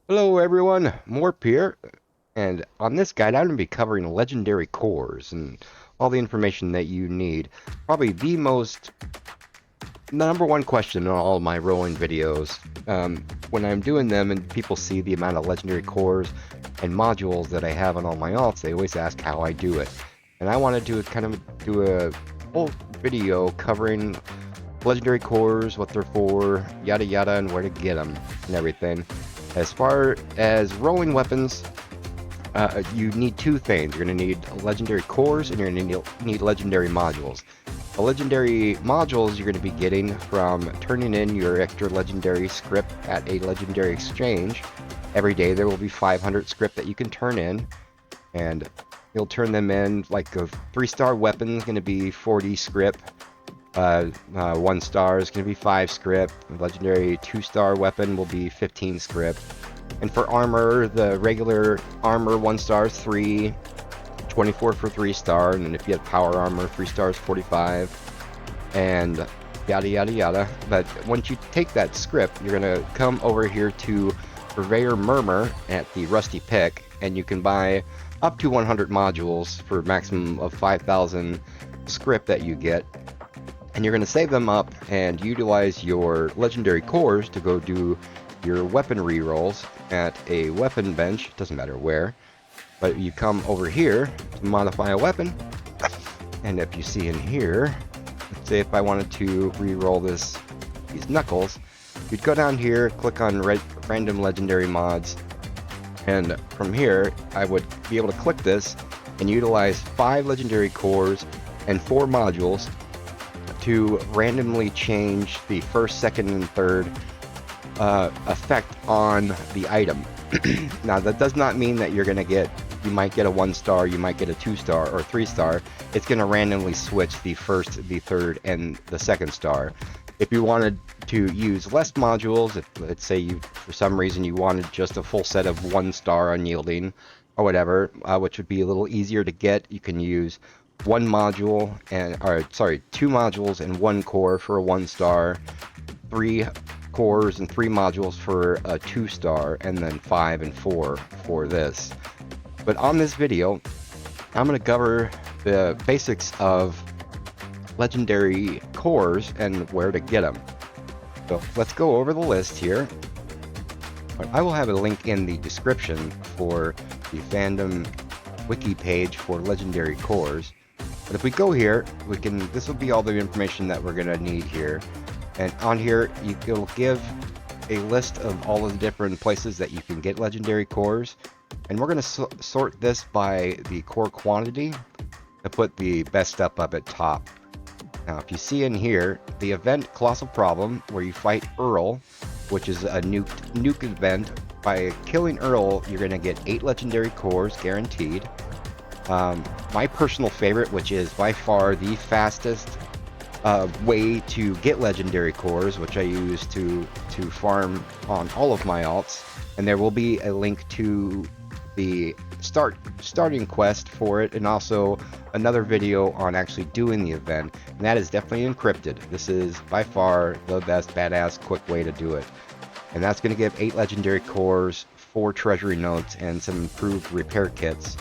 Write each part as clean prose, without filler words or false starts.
Hello everyone, Morp here, and on this guide I'm going to be covering legendary cores and all the information that you need. Probably the number one question in all of my rolling videos. When I'm doing them and people see the amount of legendary cores and modules that I have on all my alts, they always ask how I do it. And I wanted to kind of do a whole video covering legendary cores, what they're for, yada yada, and where to get them and everything. As far as rolling weapons, you need two things. You're going to need legendary cores and you're going to need legendary modules. The legendary modules you're going to be getting from turning in your extra legendary script at a legendary exchange. Every day there will be 500 script that you can turn in, and you'll turn them in. Like a 3-star weapon is going to be 40 script. 1-star is going to be 5 script. Legendary 2-star weapon will be 15 script. And for armor, the regular armor 1-star is 3, 24 for 3-star, and then if you have power armor, 3 stars 45, and yada yada yada. But once you take that script, you're going to come over here to Purveyor Murmur at the Rusty Pick, and you can buy up to 100 modules for a maximum of 5,000 script that you get. And you're going to save them up and utilize your legendary cores to go do your weapon rerolls at a weapon bench. Doesn't matter where, but you come over here to modify a weapon, and if you see in here, let's say if I wanted to reroll these knuckles, you'd go down here, click on random legendary mods, and from here I would be able to click this and utilize 5 legendary cores and 4 modules to randomly change the first, second, and third effect on the item. Now that does not mean that you're gonna get, you might get a 1-star, you might get a 2-star or 3-star. It's gonna randomly switch the first, the third, and the second star. If you wanted to use less modules, if let's say you for some reason you wanted just a full set of 1-star unyielding or whatever, which would be a little easier to get, you can use 2 modules and 1 core for a 1-star, 3 cores and 3 modules for a 2-star, and then 5 and 4 for this. But on this video, I'm going to cover the basics of legendary cores and where to get them. So let's go over the list here. I will have a link in the description for the fandom wiki page for legendary cores. But if we go here, this will be all the information that we're going to need here. And on here, it'll give a list of all of the different places that you can get legendary cores. And we're going to sort this by the core quantity to put the best stuff up at top. Now, if you see in here, the event Colossal Problem, where you fight Earl, which is a nuke event. By killing Earl, you're going to get 8 legendary cores guaranteed. My personal favorite, which is by far the fastest way to get legendary cores, which I use to farm on all of my alts, and there will be a link to the starting quest for it, and also another video on actually doing the event, and that is definitely encrypted. This is by far the best badass quick way to do it, and that's going to give 8 legendary cores, 4 treasury notes, and some improved repair kits.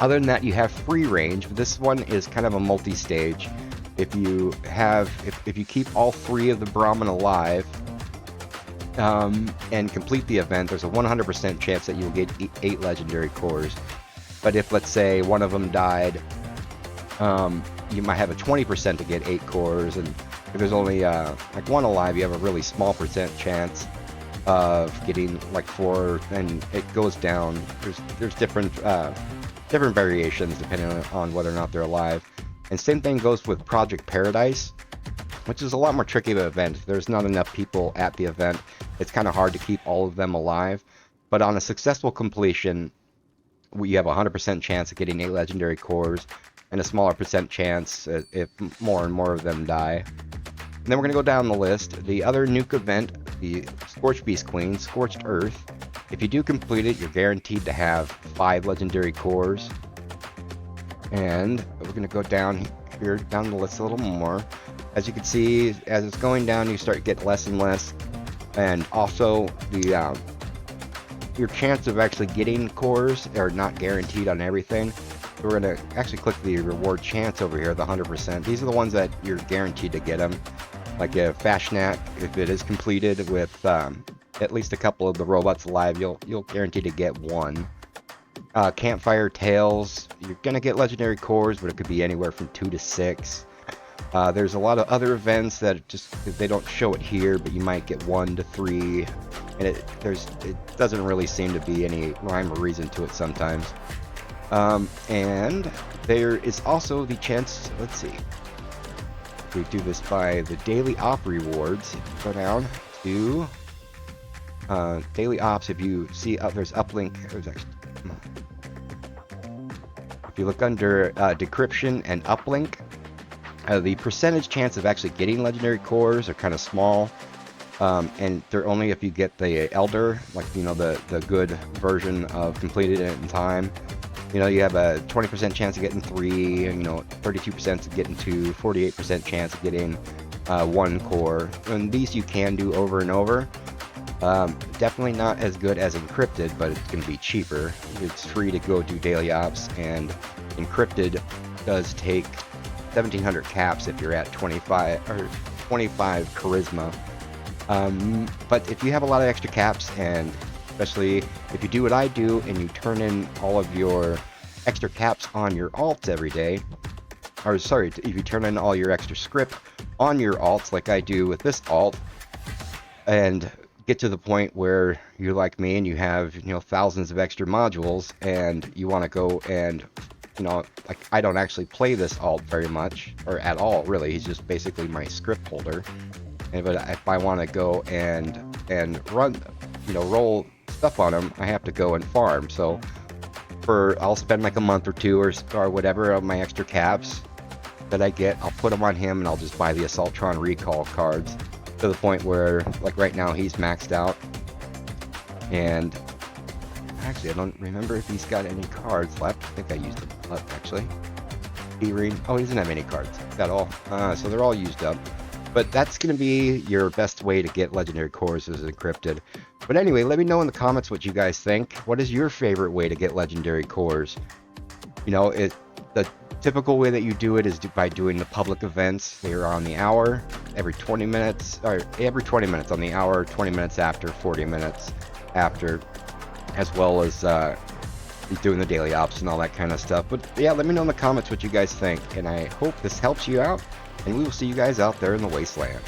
Other than that, you have free range. This one is kind of a multi-stage. If you keep all 3 of the Brahmin alive and complete the event, there's a 100% chance that you'll get 8 legendary cores. But if, let's say, one of them died, you might have a 20% to get 8 cores, and if there's only like 1 alive, you have a really small percent chance of getting like 4, and it goes down. There's different variations depending on whether or not they're alive. And same thing goes with Project Paradise, which is a lot more tricky of an event. There's not enough people at the event. It's kind of hard to keep all of them alive. But on a successful completion, you have a 100% chance of getting 8 legendary cores, and a smaller percent chance if more and more of them die. And then we're going to go down the list. The other nuke event, the Scorched Beast Queen, Scorched Earth. If you do complete it, you're guaranteed to have 5 legendary cores. And we're going to go down here, down the list a little more. As you can see, as it's going down, you start to get less and less. And also, the your chance of actually getting cores are not guaranteed on everything. So we're going to actually click the reward chance over here, the 100%. These are the ones that you're guaranteed to get them. Like a Fast Snack, if it is completed with at least a couple of the robots alive, you'll guarantee to get one. Campfire Tails, you're gonna get legendary cores, but it could be anywhere from 2 to 6. There's a lot of other events that just they don't show it here, but you might get 1 to 3, and it doesn't really seem to be any rhyme or reason to it sometimes. And there is also the chance. Let's see. We do this by the daily op rewards. Go down to daily ops. If you see there's uplink. If you look under decryption and uplink, the percentage chance of actually getting legendary cores are kind of small, and they're only if you get the elder, like the good version of completed it in time. You have a 20% chance of getting 3, 32% of getting 2, 48% chance of getting 1 core. And these you can do over and over. Definitely not as good as encrypted, but it's going to be cheaper. It's free to go do daily ops, and encrypted does take 1,700 caps if you're at 25 charisma. But if you have a lot of extra caps, and especially if you do what I do and you turn in all of your extra caps on your alts every day, or sorry, if you turn in all your extra script on your alts like I do with this alt, and get to the point where you're like me and you have thousands of extra modules, and you want to go and like I don't actually play this alt very much or at all really. He's just basically my script holder. And but if I want to go and run roll stuff on him, I have to go and farm. So I'll spend like a month or two or whatever of my extra caps that I get, I'll put them on him, and I'll just buy the Assaultron recall cards to the point where, like right now, he's maxed out. And actually, I don't remember if he's got any cards left. I think I used them up actually. E-ring. Oh, he doesn't have any cards at all. So they're all used up. But that's going to be your best way to get legendary cores, is encrypted. But anyway, let me know in the comments what you guys think. What is your favorite way to get legendary cores? The typical way that you do it is by doing the public events. They are on the hour, every 20 minutes, or every 20 minutes on the hour, 20 minutes after, 40 minutes after, as well as doing the daily ops and all that kind of stuff. But yeah, let me know in the comments what you guys think, and I hope this helps you out. And we will see you guys out there in the wasteland.